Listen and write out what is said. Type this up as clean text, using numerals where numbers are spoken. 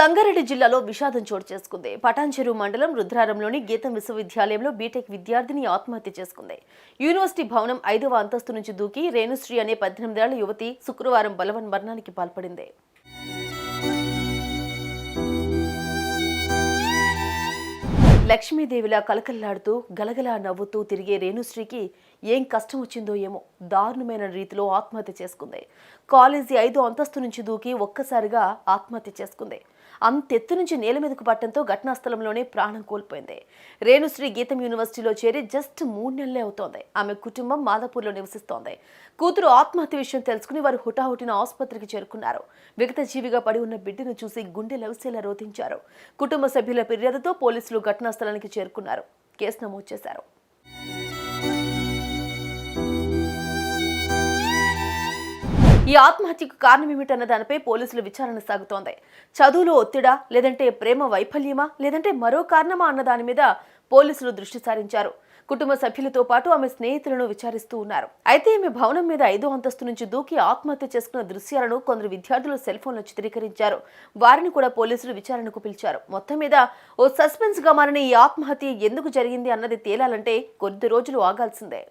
సంగారెడ్డి జిల్లాలో విషాదం చోటు చేసుకుంది. పటాన్చెరు మండలం రుద్రారంలోని గీతం విశ్వవిద్యాలయంలో బీటెక్ విద్యార్థిని ఆత్మహత్య చేసుకుంది. యూనివర్సిటీ భవనం 5వ అంతస్తు నుంచి దూకి రేణుశ్రీ అనే 18 ఏళ్ల యువతి శుక్రవారం బలవన్మరణానికి పాల్పడింది. లక్ష్మీదేవిలా కలకల్లాడుతూ గలగలా నవ్వుతూ తిరిగే రేణుశ్రీకి ఏం కష్టం వచ్చిందో ఏమో దారుణమైన రీతిలో ఆత్మహత్య చేసుకుంది. కాలేజీ 5వ అంతస్తు నుంచి దూకి ఒక్కసారిగా ఆత్మహత్య చేసుకుంది. అంతెత్తు నుంచి నేల మీదకు పట్టడంతో ఘటనా స్థలంలోనే ప్రాణం కోల్పోయింది. రేణుశ్రీ గీతం యూనివర్సిటీలో చేరి జస్ట్ 3 నెలలే అవుతోంది. ఆమె కుటుంబం మాదాపూర్లో నివసిస్తోంది. కూతురు ఆత్మహత్య విషయం తెలుసుకుని వారు హుటాహుటిన ఆసుపత్రికి చేరుకున్నారు. విగత జీవిగా పడి ఉన్న బిడ్డను చూసి గుండె లవిసేలా రోధించారు. కుటుంబ సభ్యుల ఫిర్యాదుతో పోలీసులు ఘటనా స్థలానికి చేరుకున్నారు. కేసు నమోదు చేశారు. ఈ ఆత్మహత్యకు కారణమేమిటన్న దానిపై పోలీసుల విచారణ సాగుతోంది. చదువులో ఒత్తిడా, లేదంటే ప్రేమ వైఫల్యమా, లేదంటే మరో కారణమా అన్న దాని మీద పోలీసులు దృష్టి సారించారు. కుటుంబ సభ్యులతో పాటు ఆమె స్నేహితులను విచారిస్తూ ఉన్నారు. అయితే ఈమె భవనం మీద 5వ అంతస్తు నుంచి దూకి ఆత్మహత్య చేసుకున్న దృశ్యాలను కొందరు విద్యార్థులు సెల్ ఫోన్లో చిత్రీకరించారు. వారిని కూడా పోలీసులు విచారణకు పిలిచారు. మొత్తం మీద ఓ సస్పెన్స్ గా మారిన ఈ ఆత్మహత్య ఎందుకు జరిగింది అన్నది తేలాలంటే కొద్ది రోజులు ఆగాల్సిందే.